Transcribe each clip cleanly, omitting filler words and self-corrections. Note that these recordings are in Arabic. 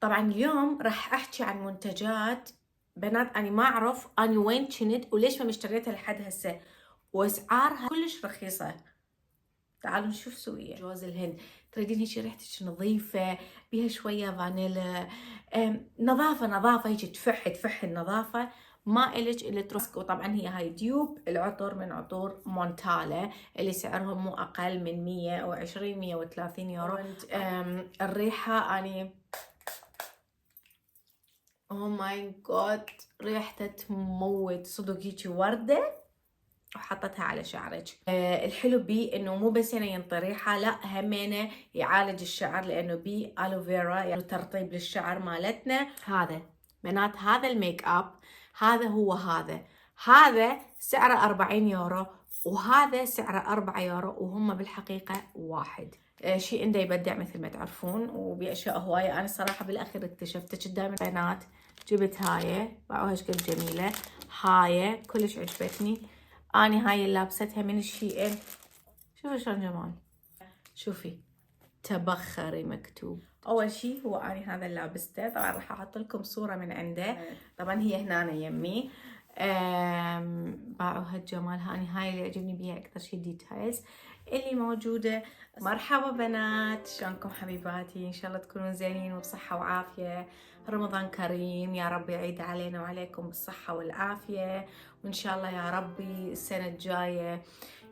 طبعا اليوم راح احكي عن منتجات بنات انا ما اعرف انا وين كنت وليش ما اشتريتها لحد هسه، واسعارها كلش رخيصه. تعالوا نشوف سوية جوز الهند. تريدين هيك ريحتك نظيفه بيها شويه فانيلا، نظافه هيك تفح النظافه، ما إلك اللي ترسك. وطبعا هي هاي ديوب العطر من عطور مونتالا اللي سعرهم مو اقل من 120 130 يورو. الريحه اني اوه ماي جاد ريحتها تموت صدق، هيجي ورده وحطتها على شعرك. الحلو بيه انه مو بس يعني ينطي ريحه، لا همينه يعالج الشعر لانه بيه الوفيرا يعني ترطيب للشعر مالتنا. هذا بنات هذا الميك اب، هذا هو هذا سعره 40 يورو وهذا سعره 4 يورو وهم بالحقيقه واحد. شيء عنده يبدع مثل ما تعرفون وباشياء هوايه. انا صراحه بالاخير اكتشفت قدام بنات جبت هاي باعوها ايش قد جميله، هاي كلش عجبتني. اني هاي اللي لابستها من الشيئين، شوفي شلون جمال، شوفي تبخري مكتوب. اول شيء هو اني هذا اللي لابسته، طبعا راح احط لكم صوره من عنده، طبعا هي هنا يمي. باعوها الجمال. هاي اللي يعجبني بيها اكثر شيء ديتايلز اللي موجوده. مرحبا بنات، شلونكم حبيباتي؟ ان شاء الله تكونون زينين وبصحه وعافيه. رمضان كريم، يا رب يعيد علينا وعليكم بالصحه والعافيه، وان شاء الله يا ربي السنه الجايه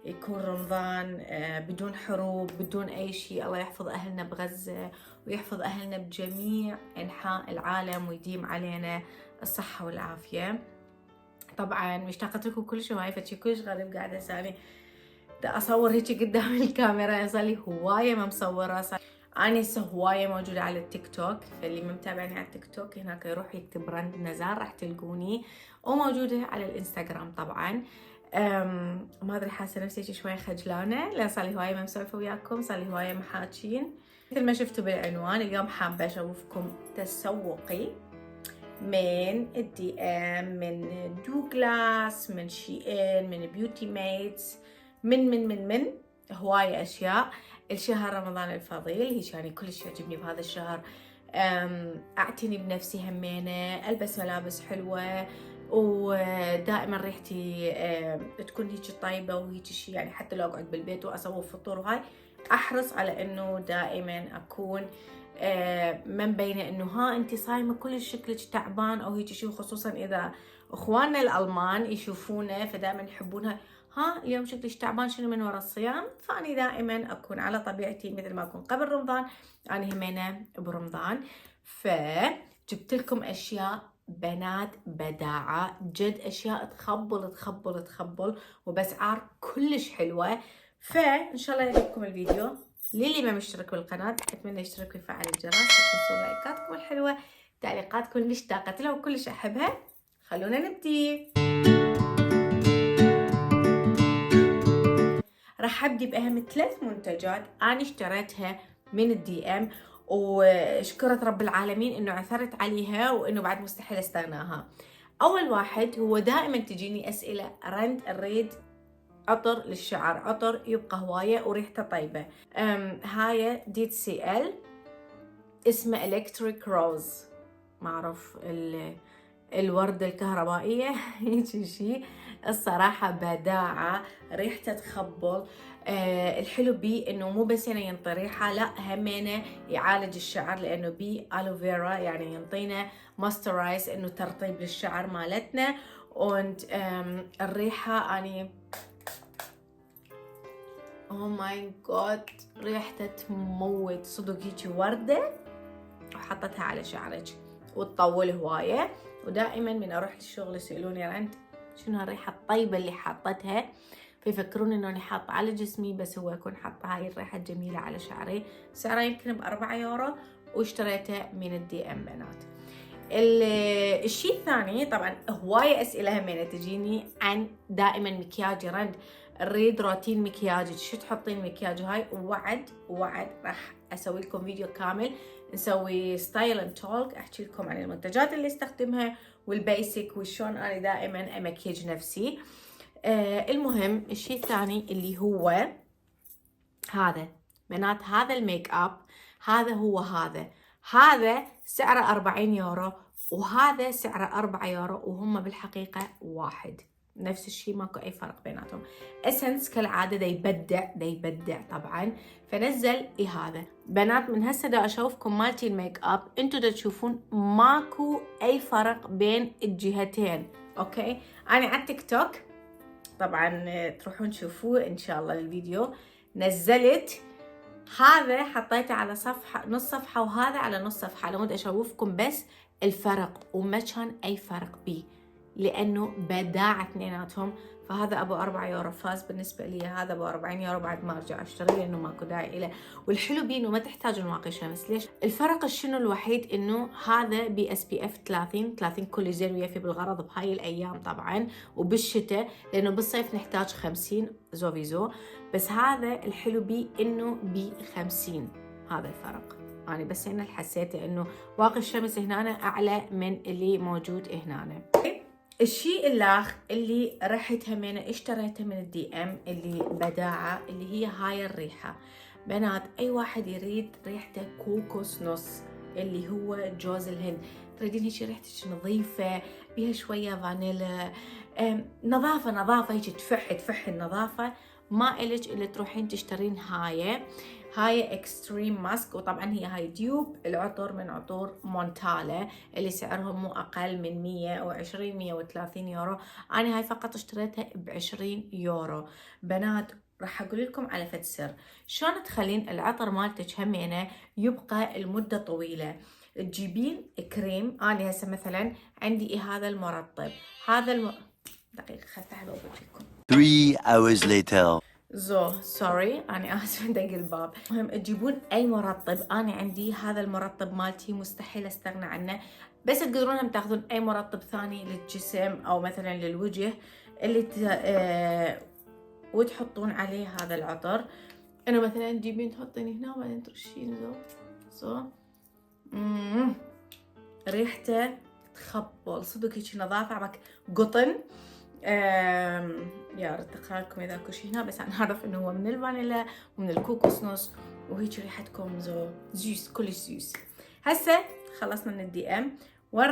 يكون رمضان بدون حروب بدون أي شيء. الله يحفظ أهلنا بغزة ويحفظ أهلنا بجميع أنحاء العالم ويديم علينا الصحة والعافية. طبعا مشتاقة لكم كل شوي، فشي كلش غريب قاعدة أسالي دا أصور هيك قدام الكاميرا، صار لي هواية ما مصورة. أنا هسه هواية موجودة على التيك توك، فاللي ما متابعني على التيك توك هناك يروح يكتب براند نزار راح تلقوني، وموجودة على الانستغرام طبعا. ما ادري حاسه نفسي شويه خجلانه لان صار لي هوايه ما مسولفه وياكم، صار لي هوايه محاكين. مثل ما شفتوا بالعنوان اليوم حابه اشوفكم تسوقي من الدي ام، من دوغلاس، من شي ان، من بيوتي ميتس، من هوايه اشياء. الشهر رمضان الفضيل هيك يعني كلش يعجبني بهذا الشهر. اعتني بنفسي همينه، البس ملابس حلوه، ودائما ريحتي تكون هيك طيبه وهيك شيء يعني. حتى لو اقعد بالبيت واسوي فطور وهاي احرص على انه دائما اكون ما مبينه انه ها انت صايمه كل شكلك تعبان او هيك شيء، خصوصا اذا اخواننا الالمان يشوفونا فدائما يحبونها، ها اليوم شكلك تعبان شنو من وراء الصيام. فاني دائما اكون على طبيعتي مثل ما اكون قبل رمضان اني همينه برمضان. فجبت لكم اشياء بنات بداعة جد، اشياء تخبل وباسعار كلش حلوة. فان شاء الله يعجبكم الفيديو. للي ما مشترك بالقناة اتمنى يشترك ويفعل الجرس، لا تنسوا لايكاتكم الحلوة، تعليقاتكم اللي اشتاقت لها وكلش احبها. خلونا نبدي. راح ابدي باهم 3 منتجات انا اشتريتها من الدي ام، وشكرت رب العالمين انه عثرت عليها وانه بعد مستحيل استغناها. اول واحد هو دائما تجيني اسئله رند الريد عطر للشعر، عطر يبقى هوايه وريحته طيبه. هاي ديت سي ال اسمه الكتريك روز، ما اعرف الوردة الكهربائية هيك شيء. الصراحة بداعة، ريحته تخبل. الحلو بيه انه مو بس يعني ينطي ريحة، لا همينه يعالج الشعر لانه بيه الوفيرا يعني ينطينا ماسترايز انه ترطيب للشعر مالتنا. الريحة اني اوه ماي جاد ريحته تموت صدق، هيك وردة وحطتها على شعرك وتطول هواية. ودائما من اروح للشغل يسألوني رند شنو هالريحة الطيبة اللي حاطتها، فيفكرون انه انا حاطة على جسمي بس هو اكون حاطة هاي الريحة الجميلة على شعري. سعره يمكن ب4 يورو واشتريته من الدي ام بنات. الشيء الثاني طبعا هواية اسئلة همينة تجيني عن دائما مكياج رند، نريد روتين مكياجك شو تحطين مكياج. هاي وعد راح اسوي لكم فيديو كامل نسوي ستايل اند تولك، احكي لكم عن المنتجات اللي استخدمها والبيسك وشون انا دائما امكيج نفسي. المهم الشيء الثاني اللي هو هذا بنات، هذا الميك اب، هذا هو هذا سعره 40 يورو، وهذا سعره 4 يورو، وهم بالحقيقة واحد، نفس الشيء، ماكو أي فرق بيناتهم. اسنس كالعادة دا يبدع طبعا، فنزل هذا. بنات من هسه دا أشوفكم مالتي الميك اب، انتو دا تشوفون ماكو أي فرق بين الجهتين. أوكي، أنا على التيك توك طبعا تروحون تشوفوه إن شاء الله الفيديو، نزلت هذا حطيته على صفحة، نص صفحة، وهذا على نص صفحة، لو بدي أشوفكم بس الفرق، وما كان أي فرق بيه لأنه بداعة اثنيناتهم. فهذا أبو 4 يورو فاز بالنسبة لي، هذا أبو 40 يورو بعد ما أرجع أشتري لأنه ماكو داعي له. والحلو بيه إنه ما تحتاجون واقي شمس. ليش؟ الفرق شنو الوحيد؟ إنه هذا ب SPF 30 كل زين ويفي بالغرض بهاي الأيام طبعا، وبالشتاء، لأنه بالصيف نحتاج 50 زوفيزو، بس هذا الحلو بيه إنه ب50. هذا الفرق. أنا بس هنا حسيت إنه واقي الشمس هنا أعلى من اللي موجود هنا. الشيء الآخر اللي رحت همينة اشتريته من الDM اللي بداعة، اللي هي هاي الريحة. بنات أي واحد يريد ريحته كوكوس نص، اللي هو جوز الهند، تريدين هيك ريحتك نظيفة بيها شوية فانيلا، نظافة هيك تفح النظافة، ما إلك إلا تروحين تشترين هاي اكستريم ماسك. وطبعا هي هاي ديوب العطر من عطور مونتالا اللي سعرهم مو اقل من 120 130 يورو. انا هاي فقط اشتريتها ب20 يورو. بنات راح اقول لكم على فد سر شلون تخلين العطر مالتك همينه يبقى المده طويله. تجيبين كريم، انا هسه مثلا عندي هذا المرطب، دقيقه خفتح بوجهكم. 3 hours later. سوري أنا آسفة دق الباب. المهم تجيبون أي مرطب، أنا عندي هذا المرطب مالتي مستحيل أستغنى عنه، بس تقدرون هم تاخذون أي مرطب ثاني للجسم أو مثلا للوجه اللي وتحطون عليه هذا العطر. إنه مثلا تجيبين تحطين هنا وبعدين ترشين ريحته تخبل صدق، هيك نظافة عمك قطن. يا ريت اقرا لكم اذا اكو شيء هنا، بس انا اعرف انه هو من الفانيلا ومن الكوكوس نص، وهيك ريحتكم زيوس كلش زيوس. هسه خلصنا من الDM، وين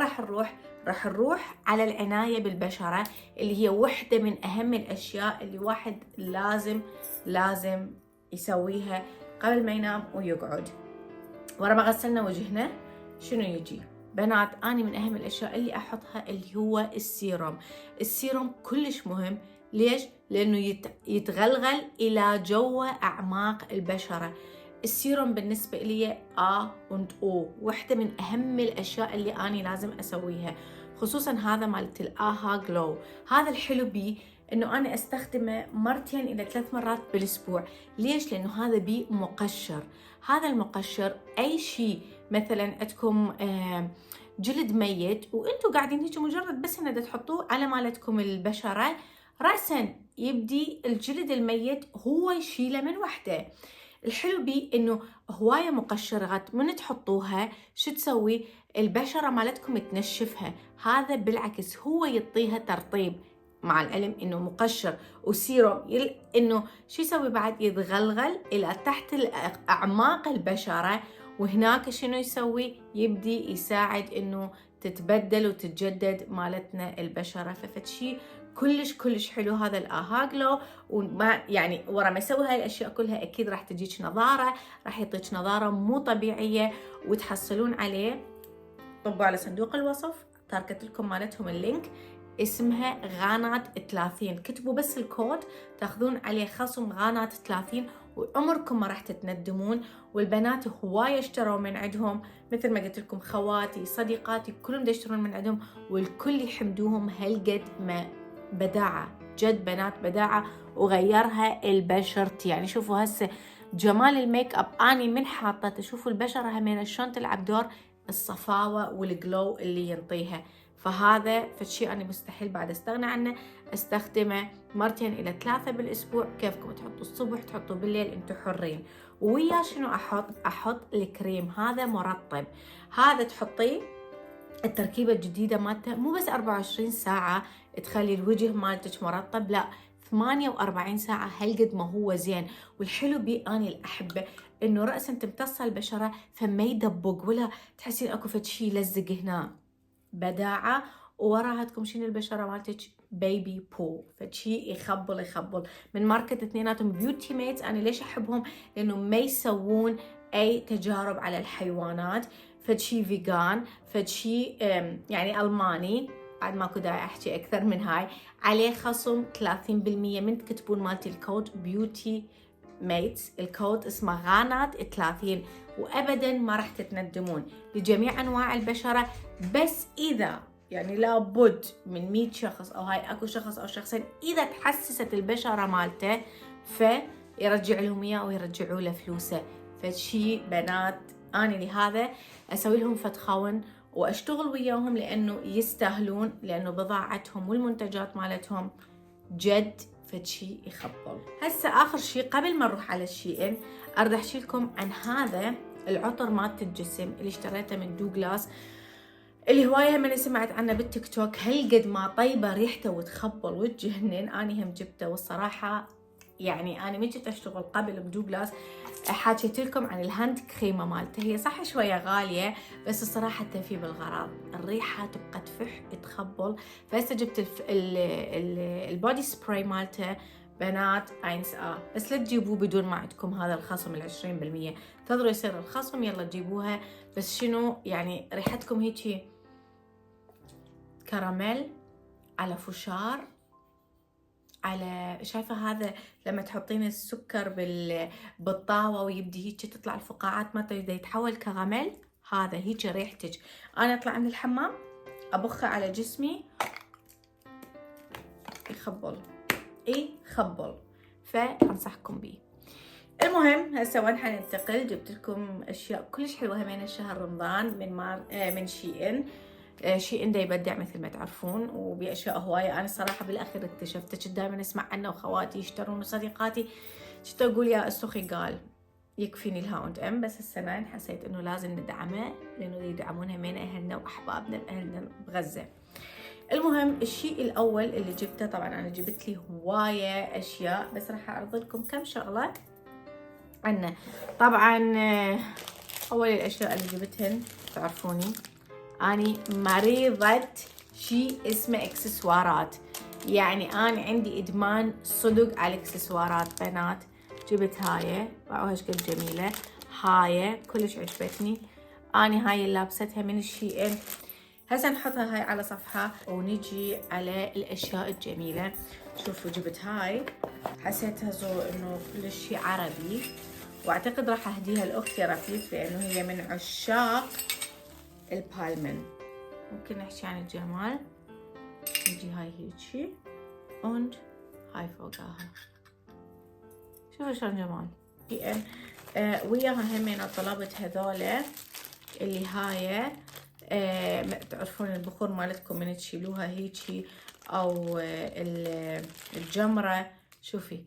راح نروح على العناية بالبشرة، اللي هي وحدة من اهم الاشياء اللي واحد لازم يسويها قبل ما ينام ويقعد. ورا ما غسلنا وجهنا شنو يجي؟ بنات أنا من أهم الأشياء اللي أحطها اللي هو السيروم كلش مهم. ليش؟ لأنه يتغلغل إلى جوا أعماق البشرة. السيروم بالنسبة لي واحدة من أهم الأشياء اللي أنا لازم أسويها، خصوصا هذا مالت الآها جلو. هذا الحلو بيه إنه أنا أستخدمه 2 إلى 3 مرات بالأسبوع. ليش؟ لأنه هذا بيه مقشر. هذا المقشر أي شيء مثلا عندكم جلد ميت وانتم قاعدين هيك مجرد بس ان تحطوه على مالتكم البشرة، رأسا يبدي الجلد الميت هو يشيله من وحده. الحلو بيه انه هواية مقشرات من تحطوها شو تسوي؟ البشرة مالتكم تنشفها. هذا بالعكس هو يعطيها ترطيب، مع العلم انه مقشر وسيروم انه شو يسوي بعد؟ يتغلغل الى تحت اعماق البشرة، وهناك شنو يسوي؟ يبدي يساعد انه تتبدل وتتجدد مالتنا البشرة. فشي كلش حلو هذا الآها جلو. وما يعني ورا ما يسوي هاي الاشياء كلها اكيد راح تجيك نظارة، راح يعطيك نظارة مو طبيعية. وتحصلون عليه، طبوا على صندوق الوصف، تركت لكم مالتهم اللينك، اسمها غانات 30. كتبوا بس الكود تاخذون عليه خصم غانات 30 وعمركم ما راح تتندمون. والبنات هواية اشتروا من عندهم، مثل ما قلت لكم خواتي صديقاتي كلهم يشترون من عندهم، والكل يحمدوهم هالقد ما بداعة. جد بنات بداعة وغيرها البشرتي. يعني شوفوا هسه جمال الميك اب اني من حاطه، تشوفوا البشرة همين شلون تلعب دور الصفاوة والجلو اللي ينطيها. فهذا فشي أنا مستحيل بعد استغنى عنه. استخدمه 2 إلى 3 بالأسبوع، كيفكم تحطوا الصبح تحطوا بالليل انتو حرين. ويا شنو أحط الكريم هذا مرطب. هذا تحطيه التركيبة الجديدة مالته مو بس 24 ساعة تخلي الوجه مالتك مرطب، لا 48 ساعة هالقد ما هو زين. والحلو بي أنا الأحبة إنه رأسا تمتص البشرة فما يدبق ولا تحسين أكو فد شي يلزق هنا، بداعة. ووراها تكمشين البشرة مالتك بيبي بو، فشي يخبل من ماركة اثنيناتهم بيوتي ميتس. أنا ليش أحبهم؟ لأنه ما يسوون أي تجارب على الحيوانات، فشي فيجان، فشي يعني ألماني، بعد ماكو داعي أحكي أكثر من هاي. عليه خصم 30% من تكتبون مالتي الكود بيوتي ميتس، الكود اسمه غانات 30، وأبدا ما راح تتندمون لجميع أنواع البشرة. بس إذا يعني لابد من 100 شخص أو هاي أكو شخص أو شخصين إذا تحسست البشرة مالته فيرجع لهم إياه أو يرجعوا له فلوسه. فشي بنات أنا لهذا أسوي لهم فتخون وأشتغل وياهم لأنه يستاهلون، لأنه بضاعتهم والمنتجات مالتهم جد فشي يخبل. هسه آخر شي قبل ما نروح على الشيئين أريد أحكي لكم عن هذا العطر مالت الجسم اللي اشتريته من دوغلاس، اللي هواية من سمعت عنه بالتيك توك. هالقد ما طيبة ريحته وتخبل وتجنن. أنا هم جبته، والصراحة يعني أنا من جيت أشتغل قبل بدوغلاس حكيت لكم عن الهاند كريمة مالته، هي صح شوية غالية بس الصراحة تفي بالغراض، الريحة تبقى تفح تخبل. فهسه جبت البودي سبراي مالته بنات 1A، بس لا تجيبوه بدون ما عندكم هذا الخصم 20%. تقدروا يصير الخصم يلا تجيبوها، بس شنو يعني ريحتكم هيجي كراميل على فشار على، شايفة هذا لما تحطين السكر بالطاوة ويبدي هيك تطلع الفقاعات ما يبدأ يتحول كراميل، هذا هيك ريحتك. أنا أطلع من الحمام أبخه على جسمي يخبل، فأنصحكم به. المهم هسه وين حننتقل، جبت لكم أشياء كلش حلوة همين الشهر رمضان من شيئين. شيئين دا يبدع مثل ما تعرفون، وبأشياء هواية. أنا الصراحة بالأخير اكتشفت، كنت دائما أسمع عنه وخواتي يشترون وصديقاتي، كنت أقول يا أسخي قال يكفيني الH&M، بس السنة حسيت إنه لازم ندعمه لأنه يدعمونها من أهلنا وأحبابنا بأهلنا بغزة. المهم الشيء الأول اللي جبته، طبعا أنا جبت لي هواية أشياء بس راح أعرض لكم كم شغلة عنه. طبعا أول الأشياء اللي جبتهن تعرفوني أني مريضة شيء اسمه إكسسوارات، يعني أنا عندي إدمان صدق على الإكسسوارات بنات. جبت هاي وهاش قد جميلة، هاي كلش عجبتني. أنا هاي اللي لابستها من الشيئين. هسه نحطها هاي على صفحة ونجي على الأشياء الجميلة. شوفوا جبت هاي، حسيتها إنه كل شيء عربي، واعتقد راح اهديها لاختي رفيف لانه هي من عشاق البالمن. ممكن نحكي عن الجمال. نجي هاي هيجي und هاي فوقها، شوفوا شلون جمال. وياها همين طلبت هذولا اللي هاي تعرفون البخور مالتكم من تشيلوها هيجي او الجمرة. شوفي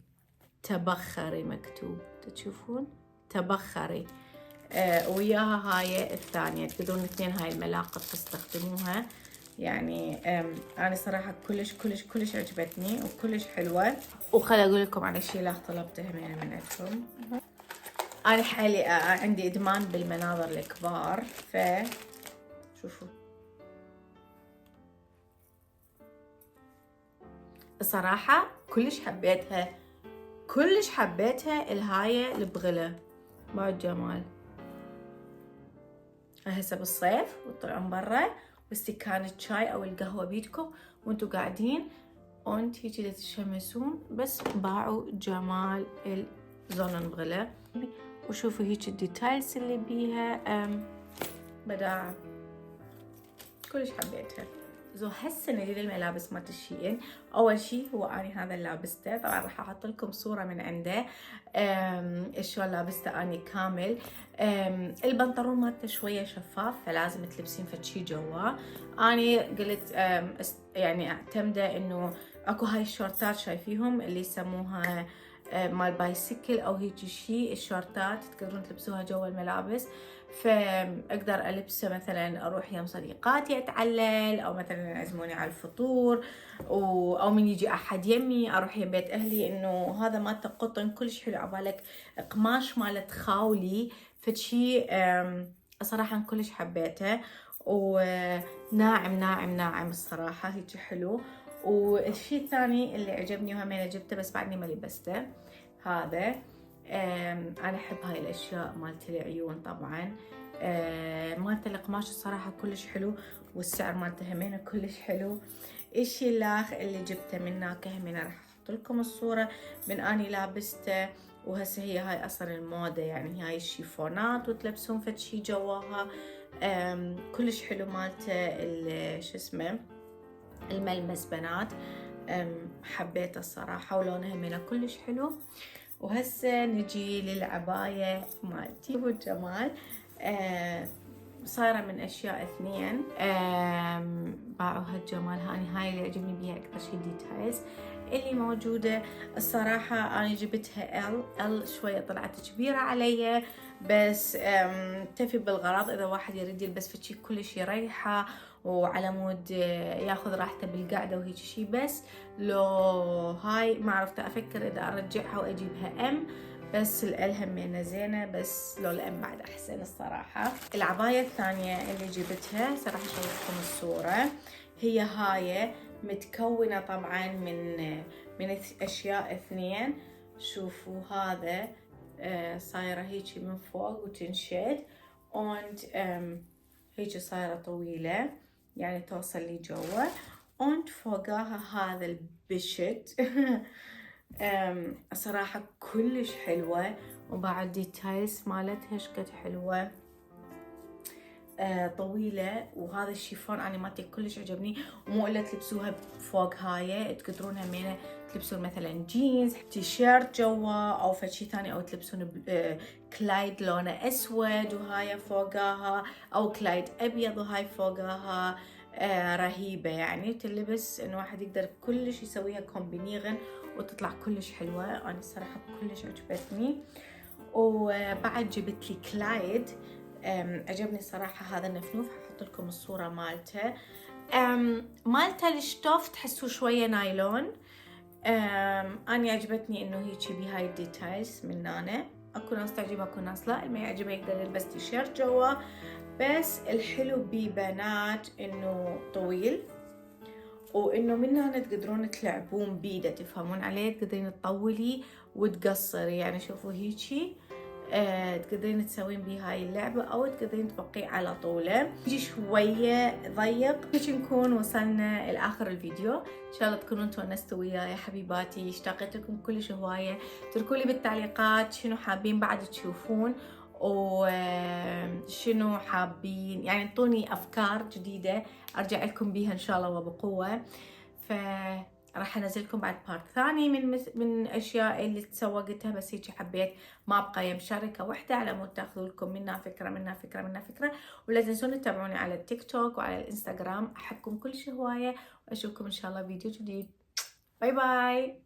تبخري مكتوب، تشوفون تبخري. وياها هاي الثانية، تقدرون اثنين هاي الملاقط تستخدموها. يعني أنا صراحة كلش عجبتني وكلش حلوة. وخل أقول لكم على شيء لا طلبته من عندكم. أنا حالي عندي إدمان بالمناظر الكبار، شوفوا الصراحة كلش حبيتها الهاية البغلة مع الجمال. هسه بالصيف وتطلعون برا واستكان الشاي او القهوة بيدكم وانتو قاعدين وانت هيجي تتشمسون، بس باعوا جمال الزون البغلة. وشوفوا هيك الديتايلز اللي بيها بداعة، كلش حبيتها. هالسنة للملابس مالت الشيئين، أول شي هو أنا هذا اللي لابسته، طبعا راح أحط لكم صورة من عنده شلون لابسته أنا كامل. البنطلون مالته شوية شفاف فلازم تلبسين فشي جواه. أنا قلت يعني أعتمده إنه أكو هاي الشورتات شايفيهم اللي يسموها مال بايسكل او هيك شيء. الشورتات تقدرون تلبسوها جوا الملابس، فاقدر البسه مثلا اروح يم صديقاتي اتعلل، او مثلا يعزموني على الفطور، او من يجي احد يمي اروح يم بيت اهلي. انه هذا مالته قطن كلش حلو، عبالك قماش مالت خاولي فشي. صراحة كلش حبيته، وناعم ناعم ناعم الصراحة، هيك حلو. والشيء الثاني اللي عجبني وهمين جبته بس بعدني ما لبسته، هذا انا احب هاي الاشياء مالت العيون طبعا. مالت القماش الصراحة كلش حلو، والسعر مالته همينه كلش حلو. الشيء الاخر اللي جبته من هناك همينه راح احط لكم الصورة من اني لابسته. وهسه هي هاي اصلا الموضة، يعني هاي الشيفونات وتلبسون فد شي جواها. كلش حلو مالته شو اسمه الملمس بنات. حبيته الصراحة، ولونها همينه كلش حلو. وهسه نجي للعباية مالتي والجمال. صايرة من أشياء اثنين باعوا هالجمال. هاي اللي عجبني بيها أكثر شي ديتايلز اللي موجودة. الصراحة أنا جبتها ال شوية طلعت كبيرة علي، بس تفي بالغرض إذا واحد يريد يلبس فشي كلش يريحه وعلى مود ياخذ راحته بالقعدة وهيك شي. بس لو هاي ما عرفت أفكر إذا أرجعها وأجيبها بس الال همينه زينه، بس لو الام بعد احسن الصراحه. العبايه الثانيه اللي جبتها صراحه شوفكم الصوره، هي هاي متكونه طبعا من اشياء اثنين. شوفوا هذا صايره هيجي من فوق وتنشد، und هيجي صايره طويله يعني توصل لي جوا، und فوقاها هذا البشت. صراحة كلش حلوة، وبعد ديتايلز مالتها شقد حلوة. طويلة، وهذا الشيفون أنا مالتي كلش عجبني. ومو إلا تلبسوها فوق هاي، تقدرون همينة تلبسون مثلا جينز تيشيرت جوا أو فشي ثاني، أو تلبسون كلايد لونه أسود وهاي فوقاها، أو كلايد أبيض وهاي فوقاها. رهيبة يعني، تلبس إنه واحد يقدر كلش يسويها كومبينيغن وتطلع كلش حلوة. أنا الصراحة كلش عجبتني. وبعد جبت لي كلايد عجبني صراحة هذا النفنوف، هحط لكم الصورة مالته. مالته الشتوف تحسوا شوية نايلون. أنا عجبتني إنه هيجي بهاي الديتايلز من هنا. أكو ناس تعجبها أكو ناس لا، اللي ما يعجبها يقدر يلبس تيشيرت جوا. بس الحلو ببنات إنه طويل، وإنه من هنا تقدرون تلعبون بيده، تفهمون عليه، تقدرين تطولي وتقصري. يعني شوفوا هيجي تقدرين تسوين بيه هاي اللعبة، أو تقدرين تبقيه على طوله. يجي شوية ضيق. هيك نكون وصلنا لآخر الفيديو. إن شاء الله تكونوا تونستوا وياي حبيباتي، اشتاقت لكم كلش هواية. تركوا لي بالتعليقات شنو حابين بعد تشوفون، وشنو حابين يعني انطوني أفكار جديدة أرجع لكم بيها إن شاء الله وبقوة. راح انزل لكم بعد بارت ثاني من اشياء اللي تسوقتها، بس هيك حبيت ما ابقى مشاركه واحده على مود تاخذوا لكم منها فكره. ولا تنسون تتابعوني على التيك توك وعلى الانستغرام. احبكم كل شي هوايه، واشوفكم ان شاء الله فيديو جديد. باي باي.